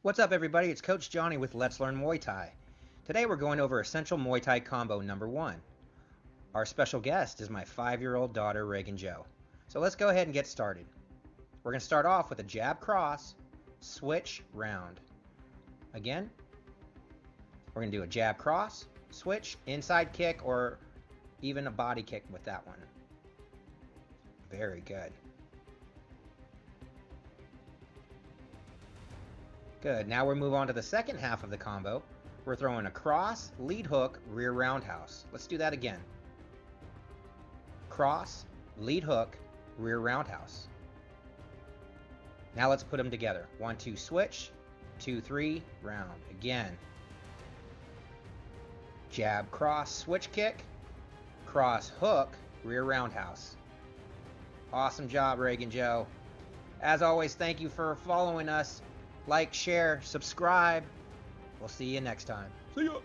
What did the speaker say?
What's up, everybody? It's Coach Johnny with Let's Learn Muay Thai. Today we're going over Essential Muay Thai Combo number 1. Our special guest is my 5-year-old daughter, Reagan Jo. So let's go ahead and get started. We're going to start off with a jab cross, switch, round. Again, we're going to do a jab cross, switch, inside kick, or even a body kick with that one. Very good. Good. Now we'll move on to the second half of the combo. We're throwing a cross, lead hook, rear roundhouse. Let's do that again. Cross, lead hook, rear roundhouse. Now let's put them together. 1, 2, switch. 2, 3, round. Again. Jab, cross, switch kick. Cross, hook, rear roundhouse. Awesome job, Reagan Jo. As always, thank you for following us. Like, share, subscribe. We'll see you next time. See ya.